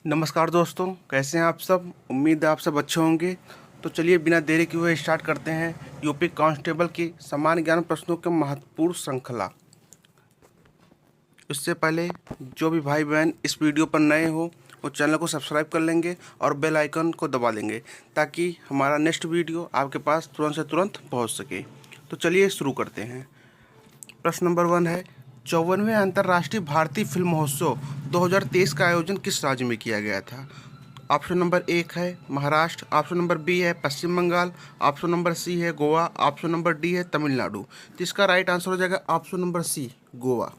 नमस्कार दोस्तों, कैसे हैं आप सब। उम्मीद है आप सब अच्छे होंगे। तो चलिए बिना देरी किए हुए स्टार्ट करते हैं यूपी कांस्टेबल की सामान्य ज्ञान प्रश्नों की महत्वपूर्ण श्रृंखला। इससे पहले जो भी भाई बहन इस वीडियो पर नए हो वो चैनल को सब्सक्राइब कर लेंगे और बेल आइकन को दबा देंगे ताकि हमारा नेक्स्ट वीडियो आपके पास तुरंत से तुरंत पहुंच सके। तो चलिए शुरू करते हैं। प्रश्न नंबर 1 है, 54वें अंतर्राष्ट्रीय भारतीय फिल्म महोत्सव 2023 का आयोजन किस राज्य में किया गया था। ऑप्शन नंबर 1 है महाराष्ट्र, ऑप्शन नंबर बी है पश्चिम बंगाल, ऑप्शन नंबर सी है गोवा, ऑप्शन नंबर डी है तमिलनाडु। तो इसका राइट आंसर हो जाएगा ऑप्शन नंबर सी, गोवा।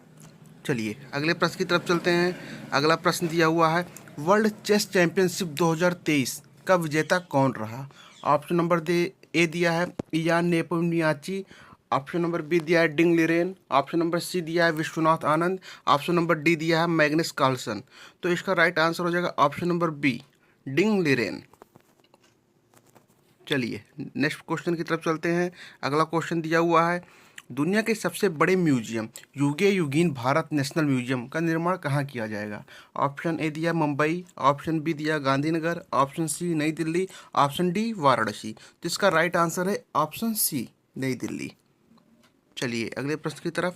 चलिए अगले प्रश्न की तरफ चलते हैं। अगला प्रश्न दिया हुआ है, वर्ल्ड चेस चैंपियनशिप 2023 का विजेता कौन रहा। ऑप्शन नंबर ए दिया है इयान नेपोनियाची, ऑप्शन नंबर बी दिया है डिंग लिरेन, ऑप्शन नंबर सी दिया है Vishwanath Anand, option number D दिया है मैग्नस कार्लसन। तो इसका राइट आंसर हो जाएगा ऑप्शन नंबर बी, डिंग लिरेन। चलिए नेक्स्ट क्वेश्चन की तरफ चलते हैं। अगला क्वेश्चन दिया हुआ है, दुनिया के सबसे बड़े म्यूजियम युगे युगीन भारत नेशनल म्यूजियम का निर्माण कहाँ किया जाएगा। ऑप्शन ए दिया मुंबई, ऑप्शन बी दिया गांधीनगर, ऑप्शन सी नई दिल्ली, ऑप्शन डी वाराणसी। तो इसका राइट आंसर है ऑप्शन सी, नई दिल्ली। चलिए अगले प्रश्न की तरफ।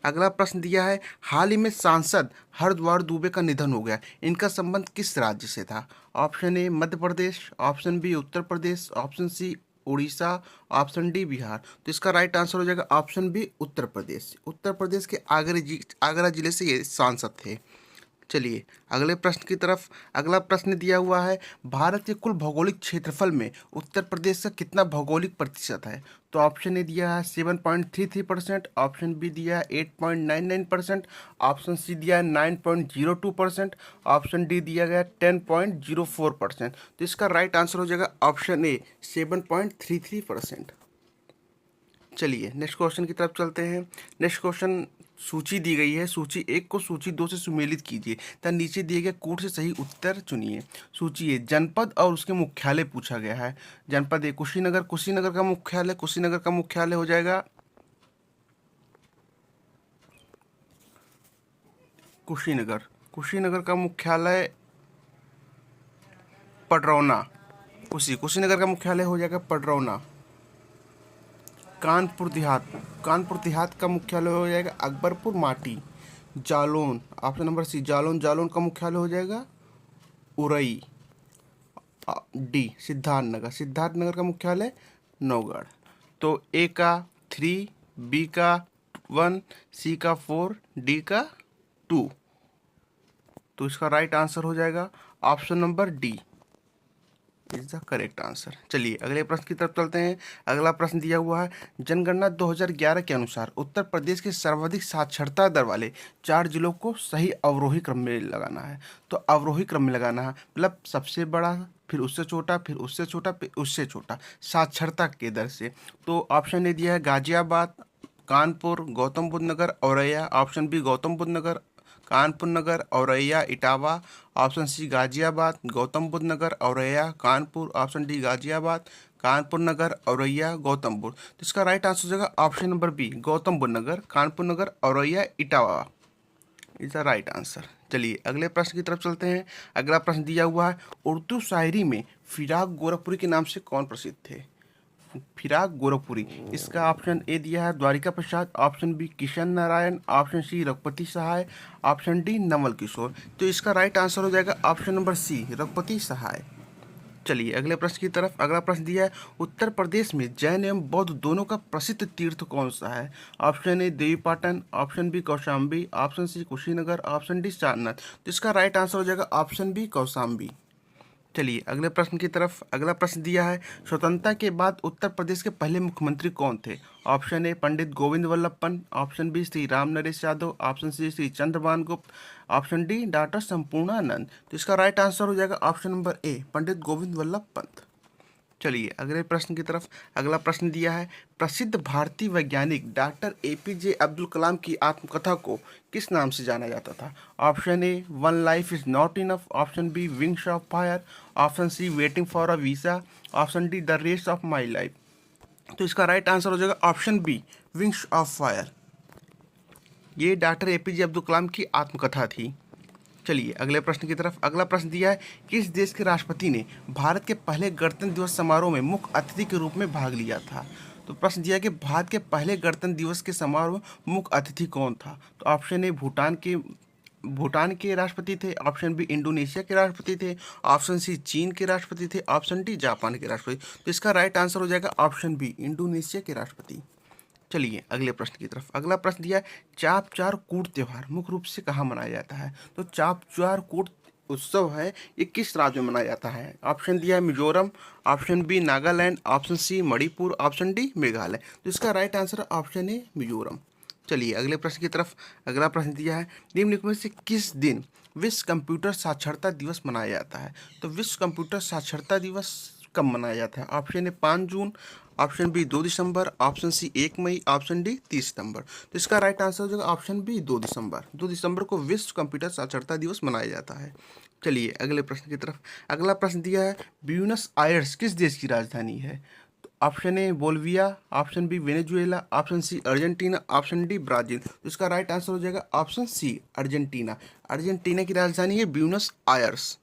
अगला प्रश्न दिया है, हाल ही में सांसद हरद्वार दुबे का निधन हो गया, इनका संबंध किस राज्य से था। Option A Madhya Pradesh, option B Uttar Pradesh, option C Orissa, option D Bihar. तो इसका राइट आंसर हो जाएगा ऑप्शन बी, उत्तर प्रदेश। उत्तर प्रदेश के आगरा जिले से ये सांसद थे। चलिए अगले प्रश्न की तरफ। अगला प्रश्न दिया हुआ है, भारत के कुल भौगोलिक क्षेत्रफल में उत्तर प्रदेश का कितना भौगोलिक प्रतिशत है। तो ऑप्शन ए दिया है 7.33%, ऑप्शन बी दिया है 8.99%, ऑप्शन सी दिया है 9.02%, ऑप्शन डी दिया गया 10.04%। तो इसका राइट आंसर हो जाएगा ऑप्शन ए, 7.33%। चलिए नेक्स्ट क्वेश्चन की तरफ चलते हैं। नेक्स्ट क्वेश्चन, सूची दी गई है, सूची 1 को सूची 2 से सुमेलित कीजिए तथा नीचे दिए गए कोड से सही उत्तर चुनिए। सूची ए, जनपद और उसके मुख्यालय पूछा गया है। जनपद ए कुशीनगर, कुशीनगर का मुख्यालय हो जाएगा कुशीनगर। कुशीनगर का मुख्यालय पडरौना। कुशीनगर का मुख्यालय हो जाएगा पडरौना। कानपुर देहात का मुख्यालय हो जाएगा Akbarpur Mati. Jalaun, option number C Jalaun का मुख्यालय हो जाएगा उरई। डी सिद्धार्थनगर का मुख्यालय नौगढ़। तो ए का 3, बी का 1, सी का 4, डी का 2। तो इसका राइट आंसर हो जाएगा option number D, is the correct answer. चलिए अगले प्रश्न की तरफ चलते हैं। अगला प्रश्न दिया हुआ है, जनगणना 2011 के अनुसार उत्तर प्रदेश के सर्वाधिक साक्षरता दर वाले 4 जिलों को सही अवरोही क्रम में लगाना है। तो अवरोही क्रम में लगाना है मतलब सबसे बड़ा, फिर उससे छोटा, फिर उससे छोटा, फिर उससे छोटा, साक्षरता के दर से। तो ऑप्शन ए दिया है Ghaziabad, Kanpur, Gautam Buddh Nagar, Auraiya. Option B Gautam Buddh Nagar, Kanpur Nagar, Auraiya, Etawah. Option C Ghaziabad, Gautam Buddh Nagar, Auraiya, Kanpur. Option D Ghaziabad, Kanpur Nagar, Auraiya, Gautam Buddh. तो इसका राइट आंसर हो जाएगा option number B, Gautam Buddh Nagar, Kanpur Nagar, Auraiya, Etawah is the right answer. चलिए अगले प्रश्न की तरफ चलते हैं। अगला प्रश्न दिया हुआ है, उर्दू शायरी में फिराक गोरखपुरी के नाम से कौन प्रसिद्ध थे। फिराक गोरखपुरी, इसका ऑप्शन ए दिया है Dwarika Prasad, option B Kishan Narayan, option C Raghupati Sahay, option D Naval Kishore. तो इसका राइट आंसर हो जाएगा option number C, Raghupati Sahay. चलिए अगले प्रश्न की तरफ। अगला प्रश्न दिया है, उत्तर प्रदेश में जैन एवं बौद्ध दोनों का प्रसिद्ध तीर्थ कौन सा है। Option A Devipatan, option B Kaushambi, option C Kushinagar, option D Sarnath. तो इसका राइट आंसर हो जाएगा ऑप्शन बी, कौशाम्बी। चलिए अगले प्रश्न की तरफ। अगला प्रश्न दिया है, स्वतंत्रता के बाद उत्तर प्रदेश के पहले मुख्यमंत्री कौन थे। Option A Pandit Govind Ballabh Pant, option B Shri Ram Naresh Yadav, option C Shri Chandrabhan Gupta, option D doctor Sampurnanand. तो इसका राइट आंसर हो जाएगा option number A, Pandit Govind Ballabh Pant. चलिए अगले प्रश्न की तरफ। अगला प्रश्न दिया है, प्रसिद्ध भारतीय वैज्ञानिक डॉक्टर एपीजे अब्दुल कलाम की आत्मकथा को किस नाम से जाना जाता था। Option A one life is not enough, option B wings of fire, option C waiting for a visa, option D the race of my life. तो इसका राइट आंसर हो जाएगा option B, wings of fire. ये doctor APJ Abdul Kalam की आत्मकथा थी। चलिए अगले प्रश्न की तरफ। अगला प्रश्न दिया है, किस देश के राष्ट्रपति ने भारत के पहले गणतंत्र दिवस समारोह में मुख्य अतिथि के रूप में भाग लिया था? तो प्रश्न दिया है कि भारत के पहले गणतंत्र दिवस के समारोह में मुख्य अतिथि कौन था? तो ऑप्शन ए भूटान के राष्ट्रपति थे, ऑप्शन बी इंडोनेशिया के राष्ट्रपति थे, ऑप्शन सी चीन के राष्ट्रपति थे, ऑप्शन डी जापान के राष्ट्रपति। तो इसका राइट आंसर हो जाएगा ऑप्शन बी इंडोनेशिया के राष्ट्रपति। चलिए अगले प्रश्न की तरफ। अगला प्रश्न दिया है, चाप चार कूट त्योहार मुख्य रूप से कहाँ मनाया जाता है? तो चाप चार कूट उत्सव है, ये किस राज्य में मनाया जाता है? ऑप्शन दिया है Mizoram, option B Nagaland, option C Manipur, option D Meghalaya. तो इसका राइट आंसर है ऑप्शन ए मिजोरम। चलिए अगले प्रश्न की तरफ। अगला प्रश्न दिया है, निम्नलिखित में से किस दिन विश्व कंप्यूटर साक्षरता दिवस मनाया जाता है? तो विश्व कंप्यूटर साक्षरता दिवस कब मनाया जाता है? ऑप्शन ए 5 जून, ऑप्शन बी 2 दिसंबर, ऑप्शन सी 1 मई, ऑप्शन डी 30 सितंबर। तो इसका राइट आंसर हो जाएगा ऑप्शन बी 2 दिसंबर। 2 दिसंबर को विश्व कंप्यूटर साक्षरता दिवस मनाया जाता है। चलिए अगले प्रश्न की तरफ। अगला प्रश्न दिया है, ब्यूनस आयर्स किस देश की राजधानी है? तो option A Bolivia, option B Venezuela, option C Argentina, option D Brazil. तो इसका राइट आंसर हो जाएगा ऑप्शन सी अर्जेंटीना। अर्जेंटीना की राजधानी है ब्यूनस आयर्स।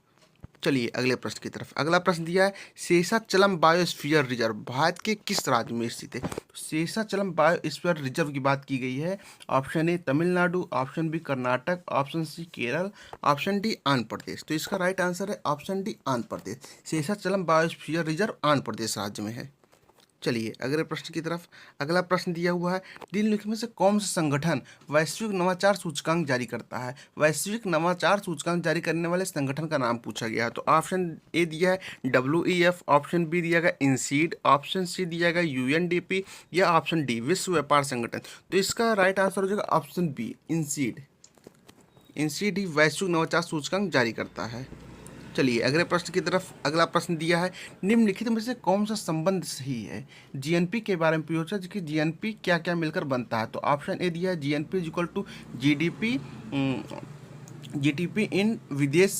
चलिए अगले प्रश्न की तरफ। अगला प्रश्न दिया है, शेषाचलम बायोस्फीयर रिजर्व भारत के किस राज्य में स्थित है? तो शेषाचलम बायोस्फीयर रिजर्व की बात की गई है। Option A Tamil Nadu, option B Karnataka, option C Kerala, option D Andhra Pradesh. तो इसका राइट आंसर है option D Andhra Pradesh. Seshachalam biosphere reserve Andhra Pradesh राज्य में है। चलिए अगले प्रश्न की तरफ। अगला प्रश्न दिया हुआ है, निम्नलिखित में से कौन सा संगठन वैश्विक नवाचार सूचकांक जारी करता है? वैश्विक नवाचार सूचकांक जारी करने वाले संगठन का नाम पूछा गया है। तो ऑप्शन ए दिया है WEF, ऑप्शन बी दिया गया इंसीड, ऑप्शन सी दिया गया UNDP या ऑप्शन डी विश्व व्यापार संगठन। तो इसका राइट आंसर हो जाएगा ऑप्शन बी इंसीड। इंसीड ही वैश्विक नवाचार सूचकांक जारी करता है। चलिए अगले प्रश्न की तरफ। अगला प्रश्न दिया है, निम्नलिखित में से कौन सा संबंध सही है? GNP के बारे में पूछा कि GNP क्या क्या मिलकर बनता है? तो ऑप्शन ए दिया है GNP is equal to GDP इन विदेश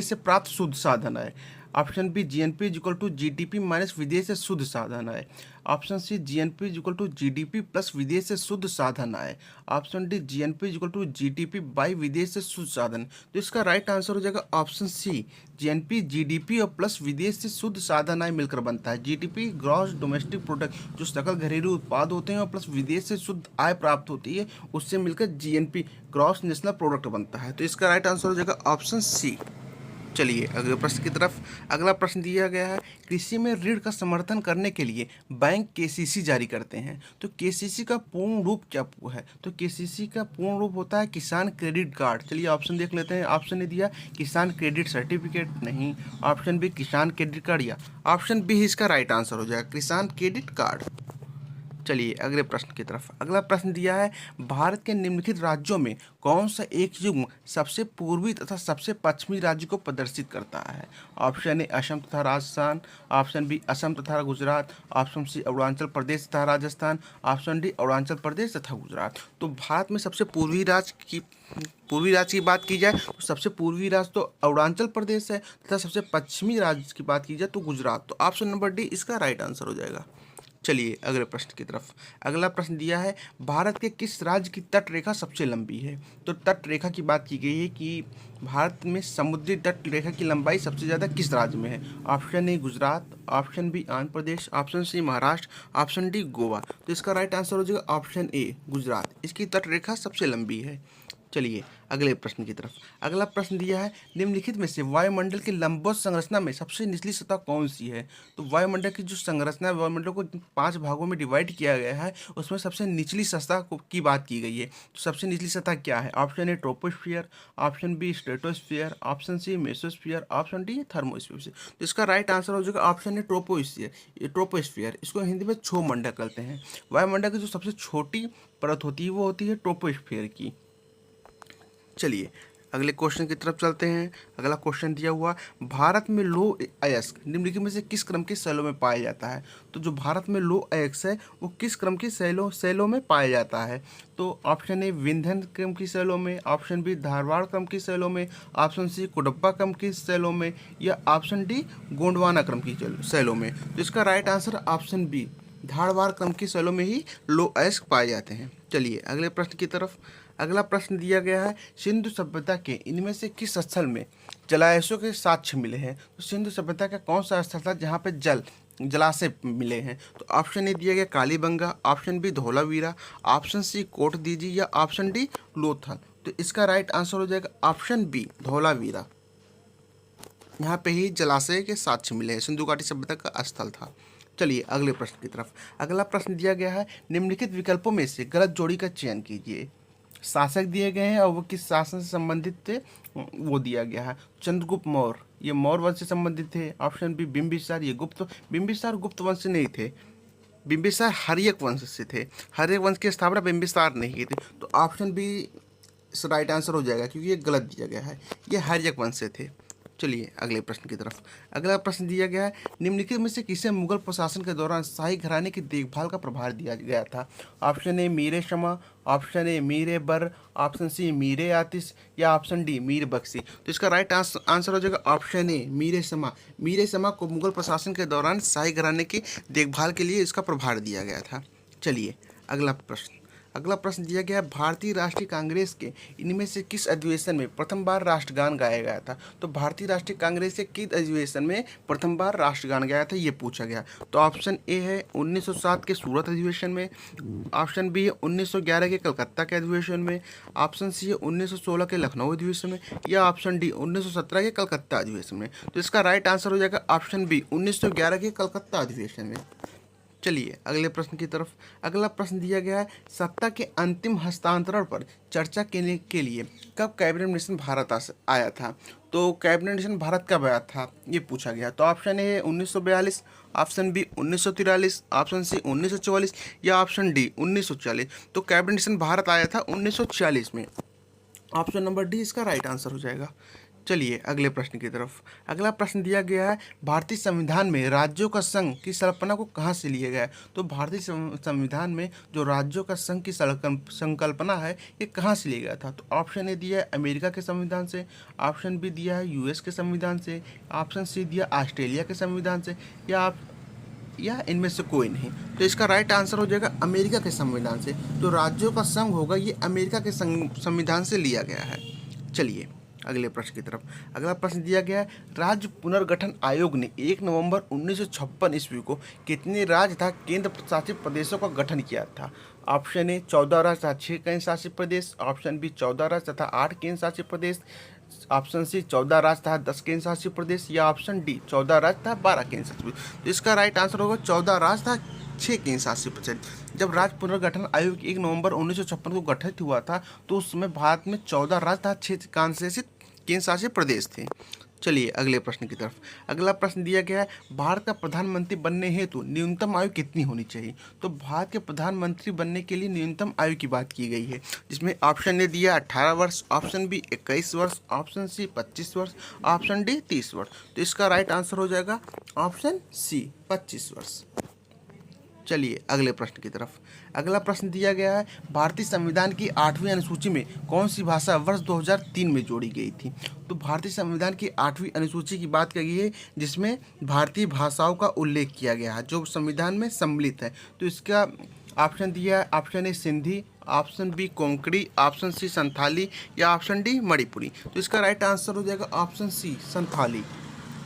से प्राप्त शुद्ध साधन है। Option B GNP is equal to GDP minus विदेश से शुद्ध साधन है। Option C GNP is equal to GDP plus विदेश से शुद्ध साधन है। Option D GNP is equal to GDP by विदेश से शुद्ध साधन। तो इसका राइट आंसर हो जाएगा ऑप्शन सी GNP GDP और प्लस विदेश से शुद्ध साधन आय मिलकर बनता है। GDP ग्रॉस डोमेस्टिक प्रोडक्ट जो सकल घरेलू उत्पाद होते हैं और प्लस विदेश से शुद्ध आय प्राप्त होती है, उससे मिलकर GNP ग्रॉस नेशनल प्रोडक्ट बनता है। तो इसका राइट आंसर हो जाएगा ऑप्शन सी। चलिए अगले प्रश्न की तरफ। अगला प्रश्न दिया गया है, कृषि में ऋण का समर्थन करने के लिए बैंक KCC जारी करते हैं। तो KCC का पूर्ण रूप क्या है? तो KCC का पूर्ण रूप होता है किसान क्रेडिट कार्ड। चलिए ऑप्शन देख लेते हैं। ऑप्शन ए दिया किसान क्रेडिट सर्टिफिकेट, नहीं। ऑप्शन बी किसान क्रेडिट कार्ड, या ऑप्शन बी इसका राइट आंसर हो जाएगा किसान क्रेडिट कार्ड। चलिए अगले प्रश्न की तरफ। अगला प्रश्न दिया है, भारत के निम्नलिखित राज्यों में कौन सा एक युग्म सबसे पूर्वी तथा सबसे पश्चिमी राज्य को प्रदर्शित करता है? ऑप्शन ए असम तथा राजस्थान, ऑप्शन बी असम तथा गुजरात, ऑप्शन सी अरुणाचल प्रदेश तथा राजस्थान, ऑप्शन डी अरुणाचल प्रदेश तथा गुजरात। तो भारत में सबसे पूर्वी राज्य की बात की जाए तो सबसे पूर्वी राज्य तो अरुणाचल प्रदेश है, तथा सबसे पश्चिमी राज्य की बात की जाए तो गुजरात। तो ऑप्शन नंबर डी इसका राइट आंसर हो जाएगा। चलिए अगले प्रश्न की तरफ। अगला प्रश्न दिया है, भारत के किस राज्य की तट रेखा सबसे लंबी है? तो तट रेखा की बात की गई है कि भारत में समुद्री तट रेखा की लंबाई सबसे ज़्यादा किस राज्य में है? Option A Gujarat, option B Andhra Pradesh, option C Maharashtra, option D Goa. तो इसका राइट आंसर हो जाएगा ऑप्शन ए गुजरात। इसकी तट रेखा सबसे लंबी है। चलिए अगले प्रश्न की तरफ। अगला प्रश्न दिया है, निम्नलिखित में से वायुमंडल की लंबवत संरचना में सबसे निचली सतह कौन सी है? तो वायुमंडल की जो संरचना है, वायुमंडल को 5 भागों में डिवाइड किया गया है, उसमें सबसे निचली सतह की बात की गई है। तो सबसे निचली सतह क्या है? Option A troposphere, option B stratosphere, option C mesosphere, option D thermosphere. तो इसका राइट आंसर हो जाएगा ऑप्शन ए ट्रोपोस्फियर। इसको हिंदी में क्षोमंडल कहते हैं। वायुमंडल की जो सबसे छोटी परत होती है वो होती है ट्रोपोस्फियर की। चलिए अगले क्वेश्चन की तरफ चलते हैं। अगला क्वेश्चन दिया हुआ, भारत में लौह अयस्क निम्नलिखित में से किस क्रम के शैलों में पाया जाता है? तो जो भारत में लौह अयस्क है वो किस क्रम के शैलों में पाया जाता है? तो ऑप्शन ए विंध्यन क्रम की शैलों में, ऑप्शन बी धारवाड़ क्रम की शैलों में, ऑप्शन सी कुडप्पा क्रम की शैलों में, या ऑप्शन डी गोंडवाना क्रम की शैलों में। तो इसका right answer option B Dharwar क्रम की शैलों में ही लौह अयस्क पाए जाते हैं। चलिए अगले प्रश्न की तरफ। अगला प्रश्न दिया गया है, सिंधु सभ्यता के इनमें से किस स्थल में जलाशयों के साक्ष्य मिले हैं? तो सिंधु सभ्यता का कौन सा स्थल था जहाँ पे जलाशय मिले हैं? तो ऑप्शन ए दिया गया Kalibangan, option B Dholavira, option C Kotdiji या ऑप्शन डी लोथल। तो इसका राइट आंसर हो जाएगा ऑप्शन बी धौलावीरा। यहाँ पे ही जलाशय के साक्ष्य मिले हैं, सिंधु घाटी सभ्यता का स्थल था। चलिए अगले प्रश्न की तरफ। अगला प्रश्न दिया गया है, निम्नलिखित विकल्पों में से गलत जोड़ी का चयन कीजिए। शासक दिए गए हैं और वो किस शासन से संबंधित थे वो दिया गया है। चंद्रगुप्त मौर्य, ये मौर्य वंश से संबंधित थे। ऑप्शन बी बिंबिसार, ये बिंबिसार गुप्त वंश से नहीं थे, बिंबिसार हर्यक वंश से थे। हर्यक वंश की स्थापना बिंबिसार नहीं की थी। तो ऑप्शन बी राइट आंसर हो जाएगा क्योंकि ये गलत दिया गया है, ये हर्यक वंश से थे। चलिए अगले प्रश्न की तरफ। अगला प्रश्न दिया गया है, निम्नलिखित में से किसे मुगल प्रशासन के दौरान शाही घराने की देखभाल का प्रभार दिया गया था? Option A Mir Shama, option A Mir बर, ऑप्शन सी मीर आतिश या ऑप्शन डी मीर बख्शी। तो इसका राइट आंसर हो जाएगा ऑप्शन ए मीर शमा। मीर शमा को मुगल प्रशासन के दौरान शाही घराने की देखभाल के लिए इसका प्रभार दिया गया था। चलिए अगला प्रश्न दिया गया है, भारतीय राष्ट्रीय कांग्रेस के इनमें से किस अधिवेशन में प्रथम बार राष्ट्रगान गाया गया था? तो भारतीय राष्ट्रीय कांग्रेस के किस अधिवेशन में प्रथम बार राष्ट्रगान गाया था ये पूछा गया। तो ऑप्शन ए है 1907 के सूरत अधिवेशन में, ऑप्शन बी है 1911 के कलकत्ता के अधिवेशन में, ऑप्शन सी है 1916 के लखनऊ अधिवेशन में या ऑप्शन डी 1917 के कलकत्ता अधिवेशन में। तो इसका राइट आंसर हो जाएगा ऑप्शन बी 1911 के कलकत्ता अधिवेशन में। चलिए अगले प्रश्न की तरफ। अगला प्रश्न दिया गया है, सत्ता के अंतिम हस्तांतरण पर चर्चा करने के लिए कब कैबिनेट मिशन भारत आया था? तो कैबिनेट मिशन भारत कब आया था ये पूछा गया। तो ऑप्शन ए है 1942, ऑप्शन बी 1943, ऑप्शन सी 1944 या ऑप्शन डी 1940। तो कैबिनेट मिशन भारत आया था 1946 में। ऑप्शन नंबर डी इसका राइट आंसर हो जाएगा। चलिए अगले प्रश्न की तरफ। अगला प्रश्न दिया गया है, भारतीय संविधान में राज्यों का संघ की कल्पना को कहाँ से लिया गया है? तो भारतीय संविधान में जो राज्यों का संघ की संकल्पना है ये कहाँ से लिया गया था? तो ऑप्शन ए दिया है अमेरिका के संविधान से, ऑप्शन बी दिया है यूएस के संविधान से, ऑप्शन सी दिया ऑस्ट्रेलिया के संविधान से या इनमें से कोई नहीं। तो इसका राइट आंसर हो जाएगा अमेरिका के संविधान से। जो राज्यों का संघ होगा ये अमेरिका के संविधान से लिया गया है। चलिए अगले प्रश्न की तरफ। अगला प्रश्न दिया गया है, राज्य पुनर्गठन आयोग ने 1 नवंबर 1956 ईस्वी को कितने राज्य तथा केंद्र शासित प्रदेशों का गठन किया था? ऑप्शन ए 14 राज्य तथा 6 केंद्र शासित प्रदेश, ऑप्शन बी 14 राज्य तथा 8 केंद्र शासित प्रदेश, ऑप्शन सी 14 राज्य तथा 10 केंद्र शासित प्रदेश या ऑप्शन डी 14 राज्य तथा 12 केंद्र शासित प्रदेश। तो इसका राइट आंसर होगा 14 राज्य तथा 6 केंद्र शासित प्रदेश। जब राज्य पुनर्गठन आयोग 1 नवंबर 1956 को गठित हुआ था तो उस समय भारत में 14 राज्य तथा 6 केंद्र शासित प्रदेश थे। चलिए अगले प्रश्न की तरफ। अगला प्रश्न दिया गया है, भारत का प्रधानमंत्री बनने हेतु न्यूनतम आयु कितनी होनी चाहिए? तो भारत के प्रधानमंत्री बनने के लिए न्यूनतम आयु की बात की गई है, जिसमें ऑप्शन ए दिया 18 वर्ष, ऑप्शन बी 21 वर्ष, ऑप्शन सी 25 वर्ष, ऑप्शन डी 30 वर्ष। तो इसका राइट आंसर हो जाएगा ऑप्शन सी 25 वर्ष। चलिए अगले प्रश्न की तरफ। अगला प्रश्न दिया गया है, भारतीय संविधान की 8वीं अनुसूची में कौन सी भाषा वर्ष 2003 में जोड़ी गई थी? तो भारतीय संविधान की 8वीं अनुसूची की बात करी है जिसमें भारतीय भाषाओं का उल्लेख किया गया है जो संविधान में सम्मिलित है। तो इसका ऑप्शन दिया है, option A Sindhi, option B Konkani, option C Santhali या ऑप्शन डी मणिपुरी। तो इसका राइट आंसर हो जाएगा ऑप्शन सी संथाली।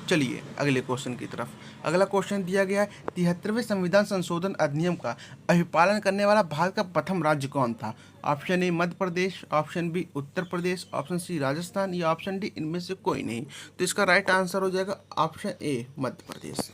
चलिए अगले क्वेश्चन की तरफ। अगला क्वेश्चन दिया गया है, 73वें संविधान संशोधन अधिनियम का अभिपालन करने वाला भारत का प्रथम राज्य कौन था? Option A Madhya Pradesh, option B Uttar Pradesh, option C Rajasthan या ऑप्शन डी इनमें से कोई नहीं। तो इसका राइट आंसर हो जाएगा ऑप्शन ए मध्य प्रदेश।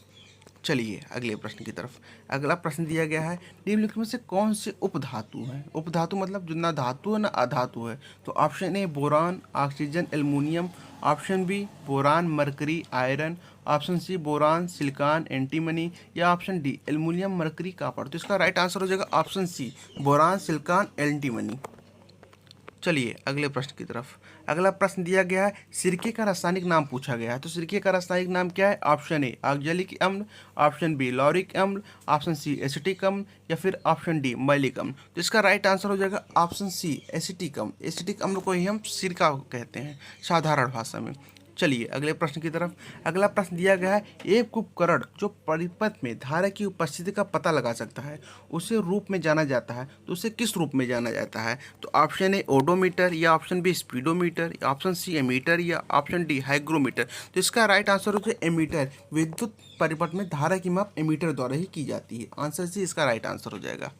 चलिए अगले प्रश्न की तरफ। अगला प्रश्न दिया गया है, निम्नलिखित में से कौन से उपधातु हैं? उपधातु मतलब जो ना धातु है ना अधातु है। तो option A boron, oxygen, aluminium, option B boron, mercury, iron, option C boron, silicon, antimony या option D aluminium, mercury, copper. तो इसका राइट आंसर हो जाएगा option C boron, silicon, antimony. चलिए अगले प्रश्न की तरफ। अगला प्रश्न दिया गया है, सिरके का रासायनिक नाम पूछा गया है। तो सिरके का रासायनिक नाम क्या है? ऑप्शन ए ऑक्जेलिक अम्ल, ऑप्शन बी लॉरिक अम्ल, ऑप्शन सी एसिटिक अम्ल या फिर ऑप्शन डी मैलिक अम्ल। तो इसका राइट आंसर हो जाएगा ऑप्शन सी एसिटिक अम्ल। एसिटिक अम्ल को ही हम सिरका कहते हैं साधारण भाषा में। चलिए अगले प्रश्न की तरफ। अगला प्रश्न दिया गया है, एक उपकरण जो परिपथ में धारा की उपस्थिति का पता लगा सकता है उसे रूप में जाना जाता है, तो उसे किस रूप में जाना जाता है? तो ऑप्शन ए ओडोमीटर, या ऑप्शन बी स्पीडोमीटर, या ऑप्शन सी एमीटर, या ऑप्शन डी हाइग्रोमीटर। तो इसका राइट आंसर हो जाए एमीटर। विद्युत परिपथ में धारा की माप एमीटर द्वारा ही की जाती है। आंसर सी इसका राइट आंसर हो जाएगा।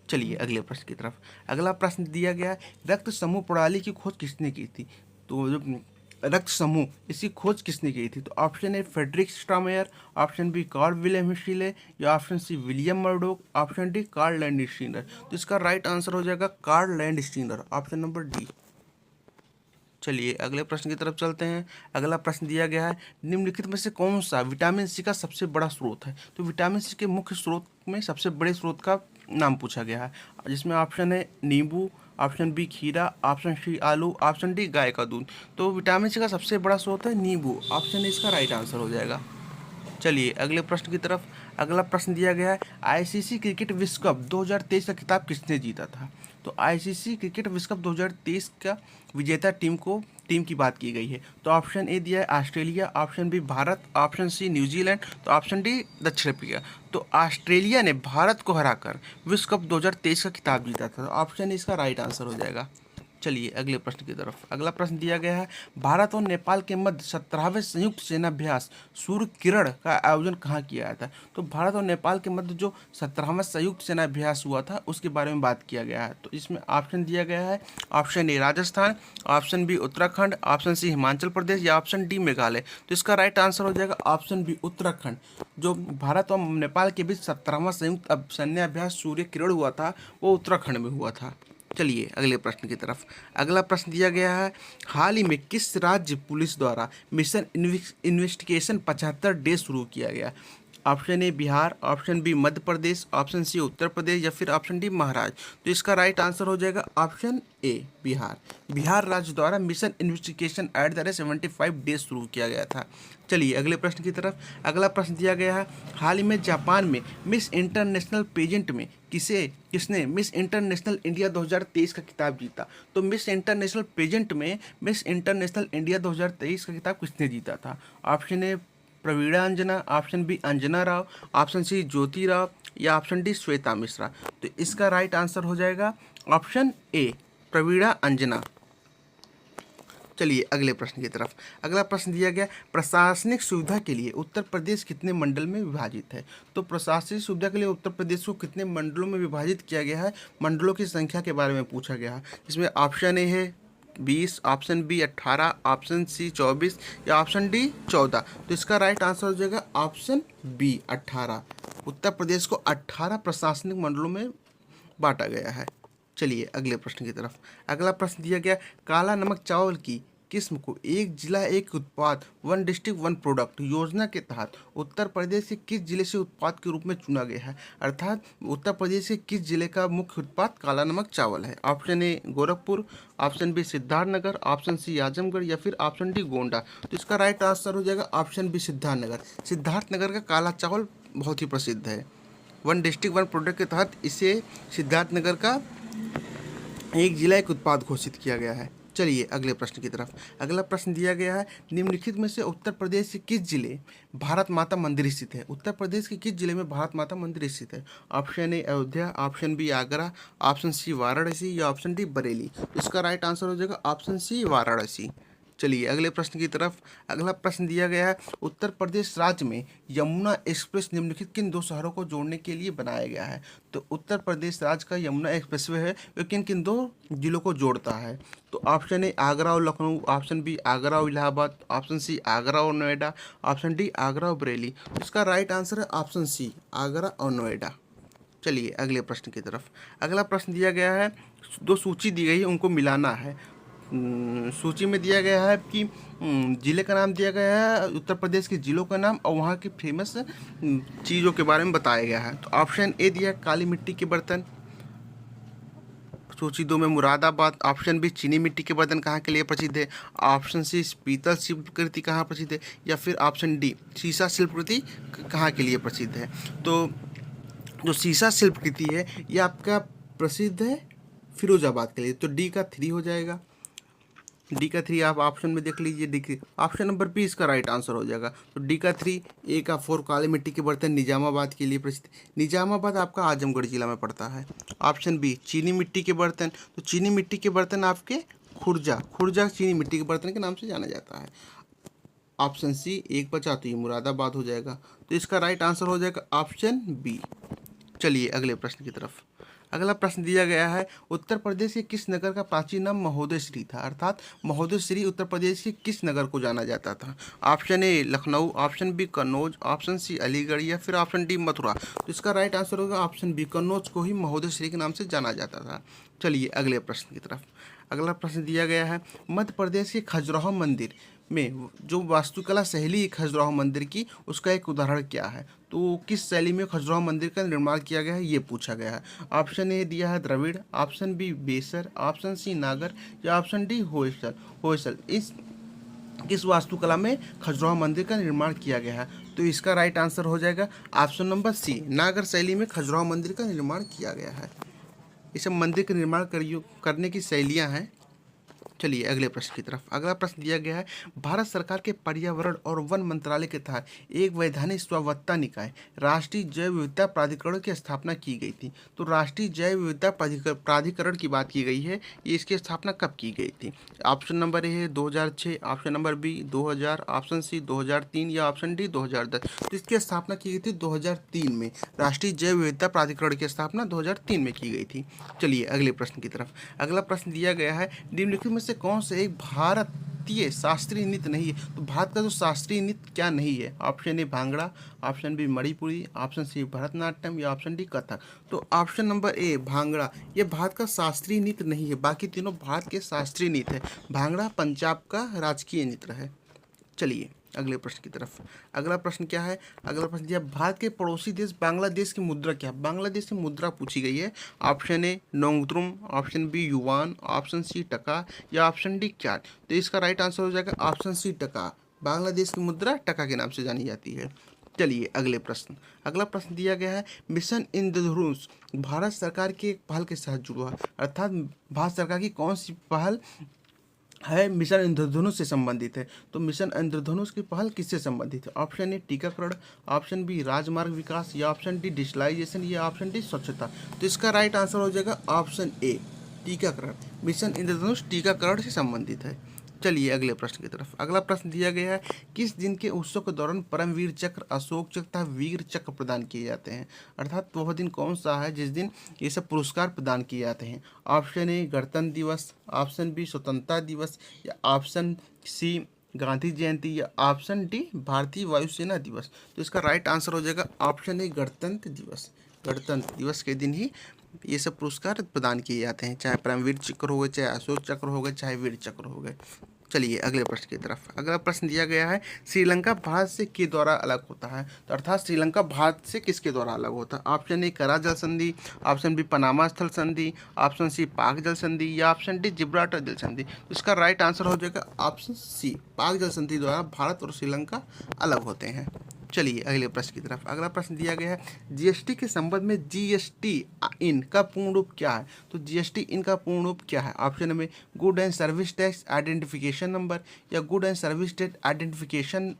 चलिए अगले प्रश्न की तरफ। अगला प्रश्न दिया गया है, रक्त समूह प्रणाली की खोज किसने की थी? तो जो रक्त समूह, इसकी खोज किसने की थी? तो option A Friedrich Stromeyer, option B Carl William Scheele, या option C William Murdoch, option D Karl Landsteiner. तो इसका राइट आंसर हो जाएगा Karl Landsteiner, option number D. चलिए अगले प्रश्न की तरफ चलते हैं। अगला प्रश्न दिया गया है, निम्नलिखित में से कौन सा विटामिन सी का सबसे बड़ा स्रोत है? तो विटामिन सी के मुख्य स्रोत में सबसे बड़े स्रोत का नाम पूछा गया है, जिसमें ऑप्शन है नींबू, ऑप्शन बी खीरा, ऑप्शन सी आलू, ऑप्शन डी गाय का दूध। तो विटामिन सी का सबसे बड़ा स्रोत है नींबू, ऑप्शन ए इसका राइट आंसर हो जाएगा। चलिए अगले प्रश्न की तरफ। अगला प्रश्न दिया गया है, आईसीसी क्रिकेट विश्व कप 2023 का खिताब किसने जीता था? तो आईसीसी क्रिकेट विश्व कप 2023 का विजेता टीम की बात की गई है। तो ऑप्शन ए दिया है Australia, option B Bharat, option C New Zealand, तो ऑप्शन डी दक्षिण अफ्रीका। तो ऑस्ट्रेलिया ने भारत को हराकर विश्व कप 2023 का खिताब जीता था। तो ऑप्शन ए इसका राइट आंसर हो जाएगा। चलिए अगले प्रश्न की तरफ। अगला प्रश्न दिया गया है, भारत और नेपाल के मध्य 17वें संयुक्त सेनाभ्यास सूर्य किरण का आयोजन कहाँ किया गया था? तो भारत और नेपाल के मध्य जो 17वां संयुक्त सेनाभ्यास हुआ था उसके बारे में बात किया गया है। तो इसमें ऑप्शन दिया गया है, option A Rajasthan, option B Uttarakhand, option C Himachal Pradesh, या ऑप्शन डी मेघालय। तो इसका राइट आंसर हो जाएगा ऑप्शन बी उत्तराखंड। जो भारत और नेपाल के बीच 17वां संयुक्त सैन्याभ्यास सूर्य किरण हुआ था वो उत्तराखंड में हुआ था। चलिए अगले प्रश्न की तरफ। अगला प्रश्न दिया गया है, हाल ही में किस राज्य पुलिस द्वारा मिशन इन्वेस्टिगेशन 75 डे शुरू किया गया? Option A Bihar, option B Madhya Pradesh, option C Uttar Pradesh, या फिर ऑप्शन डी महाराष्ट्र। तो इसका राइट आंसर हो जाएगा ऑप्शन ए बिहार। बिहार राज्य द्वारा मिशन इन्वेस्टिगेशन @ 75 डेज शुरू किया गया था। चलिए अगले प्रश्न की तरफ। अगला प्रश्न दिया गया है, हाल ही में जापान में मिस इंटरनेशनल पेजेंट में किसने मिस इंटरनेशनल इंडिया 2023 का खिताब जीता? तो मिस इंटरनेशनल पेजेंट में मिस इंटरनेशनल इंडिया 2023 का खिताब किसने जीता था? Option A Praveena Anjana, option B Anjana Rao, option C Jyoti Rao, या ऑप्शन डी श्वेता मिश्रा। तो इसका राइट आंसर हो जाएगा ऑप्शन ए प्रवीणा अंजना। चलिए अगले प्रश्न की तरफ। अगला प्रश्न दिया गया, प्रशासनिक सुविधा के लिए उत्तर प्रदेश कितने मंडल में विभाजित है? तो प्रशासनिक सुविधा के लिए उत्तर प्रदेश को कितने मंडलों में विभाजित किया गया है, मंडलों की संख्या के बारे में पूछा गया है। इसमें ऑप्शन ए है 20, ऑप्शन बी 18, ऑप्शन सी 24, या ऑप्शन डी 14। तो इसका राइट आंसर हो जाएगा ऑप्शन बी 18। उत्तर प्रदेश को 18 प्रशासनिक मंडलों में बांटा गया है। चलिए अगले प्रश्न की तरफ। अगला प्रश्न दिया गया, काला नमक चावल की किस्म को एक जिला एक उत्पाद 1 डिस्ट्रिक्ट 1 प्रोडक्ट योजना के तहत उत्तर प्रदेश के किस जिले से उत्पाद के रूप में चुना गया है? अर्थात उत्तर प्रदेश के किस जिले का मुख्य उत्पाद काला नमक चावल है? Option A Gorakhpur, option B Siddharthnagar, option C Azamgarh, या फिर ऑप्शन डी गोंडा। तो इसका राइट आंसर हो जाएगा ऑप्शन बी सिद्धार्थनगर। सिद्धार्थनगर का काला चावल बहुत ही प्रसिद्ध है। 1 डिस्ट्रिक्ट 1 प्रोडक्ट के तहत इसे सिद्धार्थनगर का एक जिला एक उत्पाद घोषित किया गया है। चलिए अगले प्रश्न की तरफ। अगला प्रश्न दिया गया है, निम्नलिखित में से उत्तर प्रदेश के किस जिले भारत माता मंदिर स्थित है? उत्तर प्रदेश के किस जिले में भारत माता मंदिर स्थित है? Option A Ayodhya, option B Agra, option C Varanasi, या ऑप्शन डी बरेली। इसका राइट आंसर हो जाएगा ऑप्शन सी वाराणसी। चलिए अगले प्रश्न की तरफ। अगला प्रश्न दिया गया है, उत्तर प्रदेश राज्य में यमुना एक्सप्रेस निम्नलिखित किन 2 शहरों को जोड़ने के लिए बनाया गया है? तो उत्तर प्रदेश राज्य का यमुना एक्सप्रेसवे है वो किन किन 2 जिलों को जोड़ता है? तो ऑप्शन ए आगरा और लखनऊ, ऑप्शन बी आगरा और इलाहाबाद, ऑप्शन सी आगरा और नोएडा, ऑप्शन डी आगरा और बरेली। इसका राइट आंसर है ऑप्शन सी आगरा और नोएडा। चलिए अगले प्रश्न की तरफ। अगला प्रश्न दिया गया है, 2 सूची दी गई है उनको मिलाना है। सूची में दिया गया है कि ज़िले का नाम दिया गया है, उत्तर प्रदेश के ज़िलों का नाम और वहाँ की फेमस चीज़ों के बारे में बताया गया है। तो ऑप्शन ए दिया काली मिट्टी के बर्तन, सूची 2 में मुरादाबाद, ऑप्शन बी चीनी मिट्टी के बर्तन कहाँ के लिए प्रसिद्ध है, ऑप्शन सी पीतल शिल्पकृति कहाँ प्रसिद्ध है, या फिर ऑप्शन डी सीसा शिल्पकृति कहाँ के लिए प्रसिद्ध है। तो जो सीसा शिल्पकृति है ये आपका प्रसिद्ध है फिरोजाबाद के लिए, तो डी का 3 हो जाएगा। डी का 3 आप ऑप्शन में देख लीजिए, डी ऑप्शन नंबर बी इसका राइट आंसर हो जाएगा। तो डी का 3, ए का 4 काली मिट्टी के बर्तन निजामाबाद के लिए प्रसिद्ध। निजामाबाद आपका आजमगढ़ जिला में पड़ता है। ऑप्शन बी चीनी मिट्टी के बर्तन, तो चीनी मिट्टी के बर्तन आपके खुर्जा, खुर्जा चीनी मिट्टी के बर्तन के नाम से जाना जाता है। ऑप्शन सी एक बचा तो ये मुरादाबाद हो जाएगा। तो इसका राइट आंसर हो जाएगा ऑप्शन बी। चलिए अगले प्रश्न की तरफ। अगला प्रश्न दिया गया है, उत्तर प्रदेश के किस नगर का प्राचीन नाम महोदय श्री था, अर्थात महोदय श्री उत्तर प्रदेश के किस नगर को जाना जाता था। Option A Lucknow, option B Kannauj, option C Aligarh या फिर ऑप्शन डी मथुरा। तो इसका राइट आंसर होगा ऑप्शन बी, कन्नौज को ही महोदय श्री के नाम से जाना जाता था। चलिए अगले प्रश्न की तरफ। अगला प्रश्न दिया गया है, मध्य प्रदेश के खजुराहो मंदिर में जो वास्तुकला शैली है खजुराहो मंदिर की, उसका एक उदाहरण क्या है। तो किस शैली में खजुराहो मंदिर का निर्माण किया गया है ये पूछा गया है। ऑप्शन ए दिया है द्रविड़, ऑप्शन बी बेसर, ऑप्शन सी नागर या ऑप्शन डी होयसल। इस किस वास्तुकला में खजुराहो मंदिर का निर्माण किया गया है। तो इसका राइट आंसर हो जाएगा ऑप्शन नंबर सी, नागर शैली में खजुराहो मंदिर का निर्माण किया गया है। ये सब मंदिर का निर्माण करने की शैलियाँ हैं। चलिए अगले प्रश्न की तरफ। अगला प्रश्न दिया गया है, भारत सरकार के पर्यावरण और वन मंत्रालय के तहत एक वैधानिक स्वायत्तता निकाय राष्ट्रीय जैव विविधता प्राधिकरण की स्थापना की गई थी। तो राष्ट्रीय जैव विविधता प्राधिकरण की बात की गई है, ये इसकी स्थापना कब की गई थी। ऑप्शन नंबर ए है 2006, option number B 2000, option C 2003 या ऑप्शन डी 2010। तो इसकी स्थापना की गई थी 2003 में। राष्ट्रीय जैव विविधता प्राधिकरण की स्थापना 2003 में की गई थी। चलिए अगले प्रश्न की तरफ। अगला प्रश्न दिया गया है, निम्नलिखित में से कौन से एक भारतीय शास्त्रीय नृत्य नहीं है। तो भारत का जो शास्त्रीय नृत्य क्या नहीं है। Option A Bhangra, option B Manipuri, option C Bharatanatyam या ऑप्शन डी कथक। तो ऑप्शन नंबर ए भांगड़ा, ये भारत का शास्त्रीय नृत्य नहीं है, बाकी तीनों भारत के शास्त्रीय नृत्य है। भांगड़ा पंजाब का राजकीय नृत्य है। चलिए अगले प्रश्न की तरफ। अगला प्रश्न क्या है। अगला प्रश्न दिया, भारत के पड़ोसी देश बांग्लादेश की मुद्रा क्या है। बांग्लादेश की मुद्रा पूछी गई है। ऑप्शन ए नोंगद्रुम, ऑप्शन बी युवान, ऑप्शन सी टका या ऑप्शन डी क्याट। तो इसका राइट आंसर हो जाएगा ऑप्शन सी टका। बांग्लादेश की मुद्रा टका के नाम से जानी जाती है। चलिए अगले प्रश्न। अगला प्रश्न दिया गया है, मिशन इंद्रधनुष भारत सरकार की एक पहल के साथ जुड़ा है, अर्थात भारत सरकार की कौन सी पहल है मिशन इंद्रधनुष से संबंधित है। तो मिशन इंद्रधनुष की पहल किससे संबंधित है। ऑप्शन ए टीकाकरण, ऑप्शन बी राजमार्ग विकास या ऑप्शन डी डिजिटलाइजेशन या ऑप्शन डी स्वच्छता। तो इसका राइट आंसर हो जाएगा ऑप्शन ए टीकाकरण। मिशन इंद्रधनुष टीकाकरण से संबंधित है। चलिए अगले प्रश्न की तरफ। अगला प्रश्न दिया गया है, किस दिन के उत्सव के दौरान परमवीर चक्र, अशोक चक्र तथा वीर चक्र प्रदान किए जाते हैं, अर्थात वह दिन कौन सा है जिस दिन ये सब पुरस्कार प्रदान किए जाते हैं। ऑप्शन ए गणतंत्र दिवस, ऑप्शन बी स्वतंत्रता दिवस या ऑप्शन सी गांधी जयंती या ऑप्शन डी भारतीय वायुसेना दिवस। तो इसका राइट आंसर हो जाएगा ऑप्शन ए गणतंत्र दिवस। गणतंत्र दिवस के दिन ही ये सब पुरस्कार प्रदान किए जाते हैं, चाहे परमवीर चक्र हो गए, चाहे अशोक चक्र हो गए, चाहे वीर चक्र हो गए। चलिए अगले प्रश्न की तरफ। अगला प्रश्न दिया गया है, श्रीलंका भारत से के द्वारा अलग होता है। तो अर्थात श्रीलंका भारत से किसके द्वारा अलग होता है। ऑप्शन ए करा जल संधि, ऑप्शन बी पनामा स्थल संधि, ऑप्शन सी पाक जल संधि या ऑप्शन डी जिब्राल्टर जल संधि। तो इसका राइट आंसर हो जाएगा ऑप्शन सी, पाक जल संधि द्वारा भारत और श्रीलंका अलग होते हैं। चलिए अगले प्रश्न की तरफ। अगला प्रश्न दिया गया है, जीएसटी के संबंध में जीएसटी इन का पूर्ण रूप क्या है। तो जीएसटी इन का पूर्ण रूप क्या है। ऑप्शन में good and service tax identification number या good and service tax identification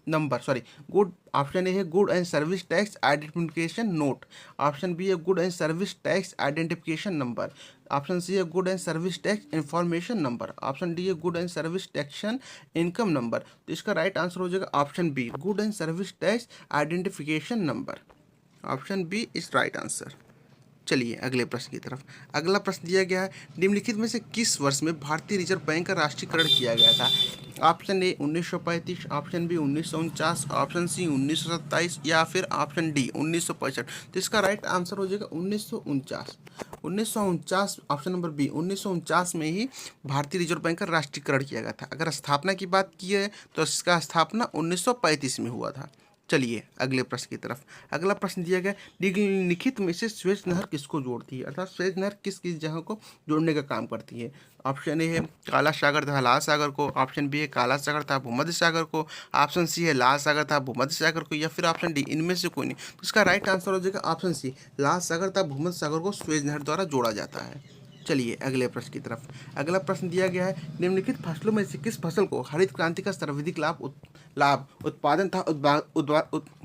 number, good. Option A है good and service tax identification note, option B है good and service tax identification number, option C है good and service tax information number, option D है good and service taxation income number. तो इसका right answer हो जाएगा option B, good and service tax identification number. Option B is right answer. चलिए अगले प्रश्न की तरफ। अगला प्रश्न दिया गया है, निम्नलिखित में से किस वर्ष में भारतीय रिजर्व बैंक का राष्ट्रीयकरण किया गया था। Option A 1935, option B 1949, option C 1927 या फिर ऑप्शन डी 1965। तो इसका राइट आंसर हो जाएगा 1949। 1949 ऑप्शन नंबर बी 1949 में ही भारतीय रिजर्व बैंक का राष्ट्रीयकरण किया गया था। अगर स्थापना की बात की है तो इसका स्थापना 1935 में हुआ था। चलिए अगले प्रश्न की तरफ। अगला प्रश्न दिया गया, निम्नलिखित में से स्वेज नहर किसको जोड़ती है, अर्थात स्वेज नहर किस किस जगह को जोड़ने का काम करती है। ऑप्शन ए है काला सागर तथा लाल सागर को, ऑप्शन बी है काला सागर तथा भूमध्य सागर को, ऑप्शन सी है लाल सागर तथा भूमध्य सागर को या फिर ऑप्शन डी इनमें से कोई नहीं। तो इसका राइट आंसर हो जाएगा ऑप्शन सी, लाल सागर तथा भूमध्य सागर को स्वेज नहर द्वारा जोड़ा जाता है। चलिए अगले प्रश्न की तरफ। अगला प्रश्न दिया गया है, निम्नलिखित फसलों में से किस फसल को हरित क्रांति का सर्वाधिक लाभ उत्पादन था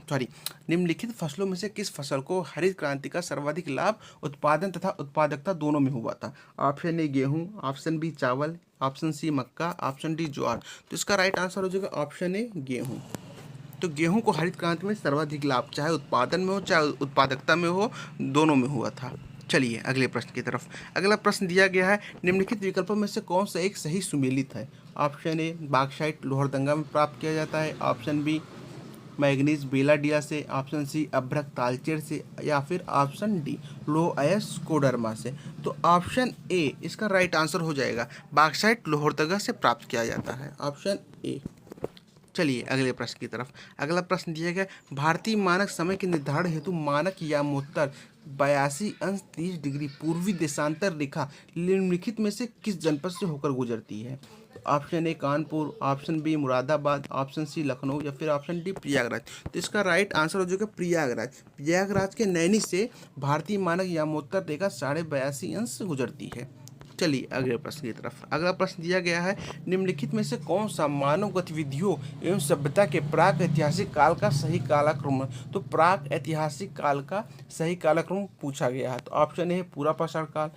सॉरी निम्नलिखित फसलों में से किस फसल को हरित क्रांति का सर्वाधिक लाभ उत्पादन तथा उत्पादकता दोनों में हुआ था? ऑप्शन ए गेहूं, ऑप्शन बी चावल, ऑप्शन सी मक्का, ऑप्शन डी ज्वार। तो इसका राइट आंसर हो जाएगा ऑप्शन ए गेहूं। तो गेहूं को हरित क्रांति में सर्वाधिक लाभ चाहे उत्पादन में हो चाहे उत्पादकता में हो, दोनों में हुआ था। चलिए अगले प्रश्न की तरफ। अगला प्रश्न दिया गया है, निम्नलिखित विकल्पों में से कौन सा एक सही सुमेलित है? ऑप्शन ए बाक्साइट लोहरदंगा में प्राप्त किया जाता है, ऑप्शन बी मैग्नीज बेलाडिया से, ऑप्शन सी अभ्रक तालचेर से, या फिर ऑप्शन डी लोह अयस्क स्कोडर्मा से। तो ऑप्शन ए इसका राइट आंसर हो जाएगा, बाक्साइट लोहरदगा से प्राप्त किया जाता है, ऑप्शन ए। चलिए अगले प्रश्न की तरफ। अगला प्रश्न दिया गया, भारतीय मानक समय के निर्धारण हेतु मानक यामोत्तर 82°30 पूर्वी देशांतर रेखा निम्नलिखित में से किस जनपद से होकर गुजरती है? तो option A Kanpur, option B Moradabad, option C Lucknow, या फिर ऑप्शन डी प्रयागराज। तो इसका राइट आंसर हो जाएगा प्रयागराज। प्रयागराज के नैनी से भारतीय मानक यामोत्तर रेखा 82.5 अंश गुजरती है। चलिए अगले प्रश्न की तरफ। अगला प्रश्न दिया गया है, निम्नलिखित में से कौन सा मानव गतिविधियों एवं सभ्यता के प्राक ऐतिहासिक काल का सही कालक्रम? तो प्राक ऐतिहासिक काल का सही कालक्रम पूछा गया है। तो ऑप्शन ए पूरा पाषाण काल,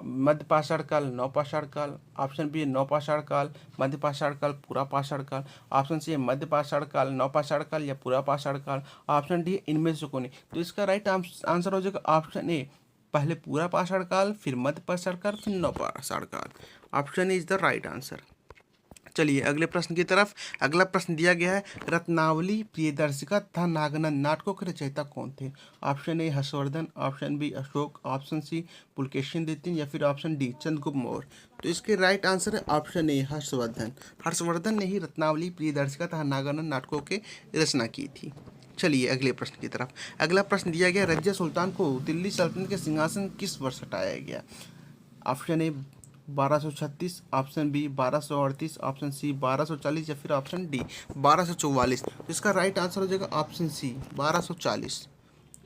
मध्य पाषाण काल, नवपाषाण काल, ऑप्शन बी नवपाषाण काल, मध्य पाषाण काल, पूरा पाषाण काल, ऑप्शन सी मध्य पाषाण काल, नवपाषाण काल, या पूरा पाषाण काल, ऑप्शन डी इनमें से कोई नहीं। तो इसका राइट आंसर हो जाएगा ऑप्शन ए, पहले पूरा पाषाण काल, फिर मध्य पाषाण काल, फिर नवपाषाण काल। Option is the right answer. चलिए अगले प्रश्न की तरफ। अगला प्रश्न दिया गया है, रत्नावली, प्रियदर्शिका तथा नागनंद नाटकों के रचयिता कौन थे? Option A Harshvardhan, option B Ashoka, option C Pulakeshin द्वितीय, या फिर ऑप्शन डी चंद्रगुप्त मौर्य। तो इसके राइट आंसर है ऑप्शन ए हर्षवर्धन। हर्षवर्धन ने ही रत्नावली, प्रियदर्शिका तथा नागानंद नाटकों की रचना की थी। चलिए अगले प्रश्न की तरफ। अगला प्रश्न दिया गया, रजिया सुल्तान को दिल्ली सल्तनत के सिंहासन किस वर्ष हटाया गया? Option A 1236, option B 1238, option C 1240, या फिर ऑप्शन डी 1244। तो इसका राइट आंसर हो जाएगा ऑप्शन सी 1240।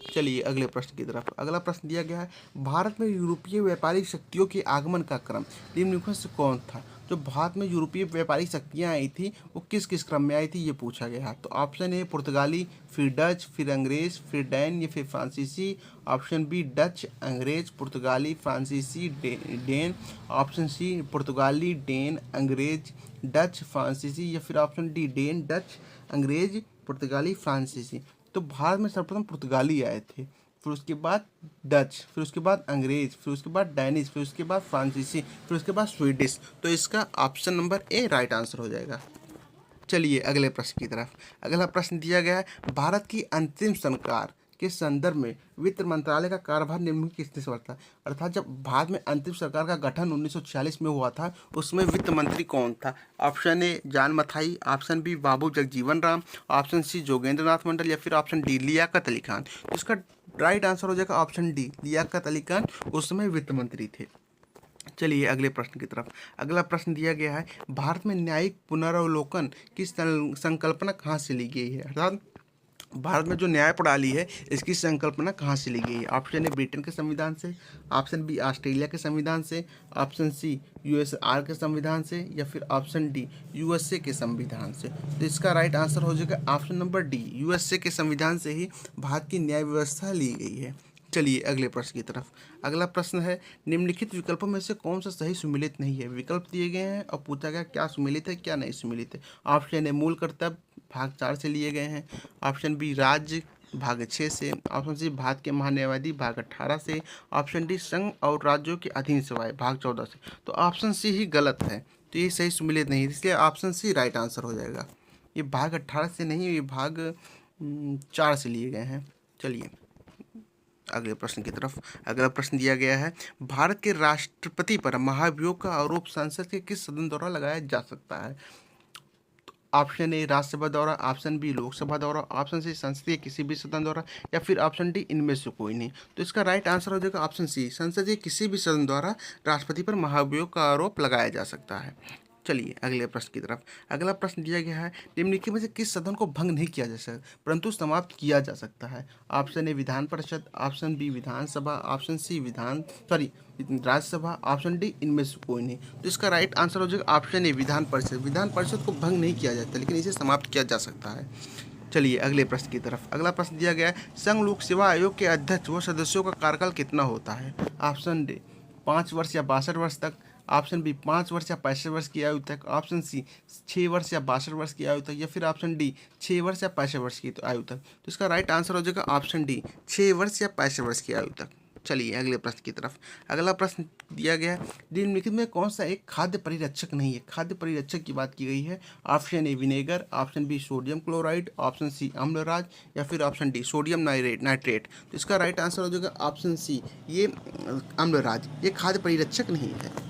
चलिए अगले प्रश्न की तरफ। अगला प्रश्न दिया गया है, भारत में यूरोपीय व्यापारिक शक्तियों के आगमन का क्रम निम्नलिखित से कौन था? जो भारत में यूरोपीय व्यापारिक शक्तियाँ आई थी वो किस किस क्रम में आई थी, ये पूछा गया है। तो ऑप्शन ए पुर्तगाली, फिर डच, फिर अंग्रेज, फिर डैन, या फिर फ्रांसीसी। ऑप्शन बी डच, अंग्रेज, पुर्तगाली, फ्रांसीसी, डेन। ऑप्शन सी पुर्तगाली, डेन, अंग्रेज, डच, फ्रांसीसी, या फिर ऑप्शन डी डेन, डच, अंग्रेज, पुर्तगाली, फ्रांसीसी। तो भारत में सर्वप्रथम पुर्तगाली आए थे, फिर उसके बाद डच, फिर उसके बाद अंग्रेज, फिर उसके बाद डैनिश, फिर उसके बाद फ्रांसीसी, फिर उसके बाद स्वीडिश। तो इसका option number A right answer हो जाएगा। चलिए अगले प्रश्न की तरफ। अगला प्रश्न दिया गया है, भारत की अंतरिम सरकार के संदर्भ में वित्त मंत्रालय का कार्यभार निम्नलिखित किसने संभाला था? अर्थात जब भारत में अंतिम सरकार का गठन 1946 में हुआ था, उसमें वित्त मंत्री कौन था? ऑप्शन ए जान मथाई, ऑप्शन बी बाबू जगजीवन राम, ऑप्शन सी जोगेंद्र नाथ मंडल, या फिर ऑप्शन डी लियाकत अली खान। तो इसका राइट आंसर हो जाएगा ऑप्शन डी लियाकत अली खान उस समय वित्त मंत्री थे। चलिए अगले प्रश्न की तरफ। अगला प्रश्न दिया गया है, भारत में न्यायिक पुनरावलोकन की संकल्पना कहाँ से ली गई है? अर्थात भारत में जो न्याय प्रणाली है इसकी संकल्पना कहाँ से ली गई है? ऑप्शन ए ब्रिटेन के संविधान से, ऑप्शन बी ऑस्ट्रेलिया के संविधान से, ऑप्शन सी यूएसआर के संविधान से, या फिर ऑप्शन डी यूएसए के संविधान से। तो इसका राइट आंसर हो जाएगा ऑप्शन नंबर डी, यूएसए के संविधान से ही भारत की न्याय व्यवस्था ली गई है। चलिए अगले प्रश्न की तरफ। अगला प्रश्न है, निम्नलिखित विकल्पों में से कौन सा सही सुमेलित नहीं है? विकल्प दिए गए हैं और पूछा गया क्या सुमेलित है क्या नहीं सुमेलित है। ऑप्शन ए मूल कर्तव्य भाग 4 से लिए गए हैं, ऑप्शन बी राज्य भाग 6 से, ऑप्शन सी भारत के महान्यायवादी भाग 18 से, ऑप्शन डी संघ और राज्यों के अधीन सेवाएं भाग 14 से। तो ऑप्शन सी ही गलत है, तो ये सही सुमेलित नहीं है, इसलिए ऑप्शन सी राइट आंसर हो जाएगा। ये भाग 18 से नहीं, ये भाग 4 से लिए गए हैं। चलिए अगले प्रश्न की तरफ। अगला प्रश्न दिया गया है, भारत के राष्ट्रपति पर महाभियोग का आरोप संसद के किस सदन द्वारा लगाया जा सकता है? ऑप्शन ए राज्यसभा द्वारा, ऑप्शन बी लोकसभा द्वारा, ऑप्शन सी संसदीय किसी भी सदन द्वारा, या फिर ऑप्शन डी इनमें से कोई नहीं। तो इसका राइट आंसर हो जाएगा ऑप्शन सी, संसदीय किसी भी सदन द्वारा राष्ट्रपति पर महाभियोग का आरोप लगाया जा सकता है। चलिए अगले प्रश्न की तरफ। अगला प्रश्न दिया गया है, निम्नलिखित में से किस सदन को भंग नहीं किया जा सकता परंतु समाप्त किया जा सकता है? Option A Vidhan Parishad, option B Vidhan Sabha, option C Rajya Sabha, option D इनमें से कोई नहीं। तो इसका राइट आंसर हो जाएगा ऑप्शन ए विधान परिषद। विधान परिषद को भंग नहीं किया जाता, लेकिन इसे समाप्त किया जा सकता है। चलिए अगले प्रश्न की तरफ। अगला प्रश्न दिया गया है, संघ लोक सेवा आयोग के अध्यक्ष व सदस्यों का कार्यकाल कितना होता है? ऑप्शन डी 5 वर्ष या 62 वर्ष तक, ऑप्शन बी 5 वर्ष या 65 वर्ष की आयु तक, ऑप्शन सी 6 वर्ष या 62 वर्ष की आयु तक, या फिर ऑप्शन डी 6 वर्ष या 65 वर्ष की आयु तक। तो इसका राइट आंसर हो जाएगा ऑप्शन डी 6 वर्ष या 65 वर्ष की आयु तक। चलिए अगले प्रश्न की तरफ। अगला प्रश्न दिया गया है, निम्नलिखित में कौन सा एक खाद्य परिरक्षक नहीं है? खाद्य परिरक्षक की बात की गई है। Option A vinegar, option B sodium chloride, option C अम्लराज, या फिर ऑप्शन डी सोडियम नाइट्रेट। तो इसका राइट आंसर हो जाएगा ऑप्शन सी, ये अम्लराज, ये खाद्य परिरक्षक नहीं है।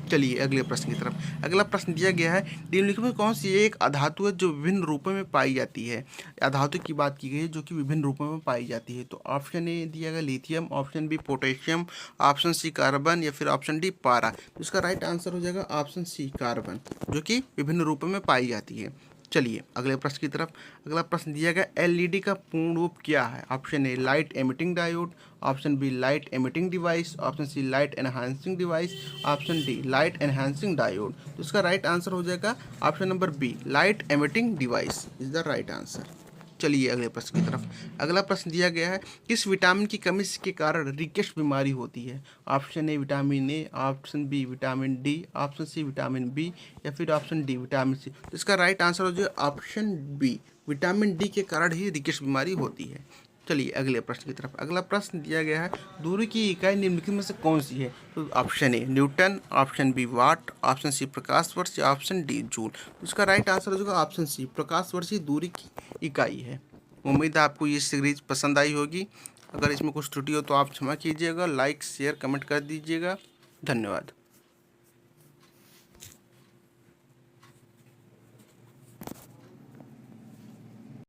चलिए अगले प्रश्न की तरफ। अगला प्रश्न दिया गया है, निम्नलिखित में कौन सी एक अधातु है जो विभिन्न रूपों में पाई जाती है? अधातु की बात की गई है जो कि विभिन्न रूपों में पाई जाती है। तो ऑप्शन ए दिया गया lithium, option B potassium, option C carbon, या फिर ऑप्शन डी पारा। तो इसका राइट आंसर हो जाएगा ऑप्शन सी कार्बन, जो कि विभिन्न रूपों में पाई जाती है। चलिए अगले प्रश्न की तरफ। अगला प्रश्न दिया गया, एलईडी का पूर्ण रूप क्या है? Option A light emitting diode, option B light emitting device, option C light enhancing device, option D light enhancing diode. तो इसका राइट आंसर हो जाएगा option number B, light emitting device is the right answer. चलिए अगले प्रश्न की तरफ। अगला प्रश्न दिया गया है, किस विटामिन की कमी के कारण रिकेट्स बीमारी होती है? Option A vitamin A, option B vitamin D, option C vitamin B, या फिर ऑप्शन डी विटामिन सी। तो इसका राइट आंसर हो जाएगा ऑप्शन बी, विटामिन डी के कारण ही रिकेट्स बीमारी होती है। चलिए अगले प्रश्न की तरफ। अगला प्रश्न दिया गया है, दूरी की इकाई निम्नलिखित में से कौन सी है? तो option A Newton, option B watt, option C प्रकाश वर्ष, या ऑप्शन डी जूल। तो इसका राइट आंसर हो जाएगा ऑप्शन सी, प्रकाश वर्ष ही दूरी की इकाई है। उम्मीद है आपको ये सीरीज पसंद आई होगी। अगर इसमें कुछ त्रुटि हो तो आप क्षमा कीजिएगा। लाइक शेयर कमेंट कर दीजिएगा। धन्यवाद।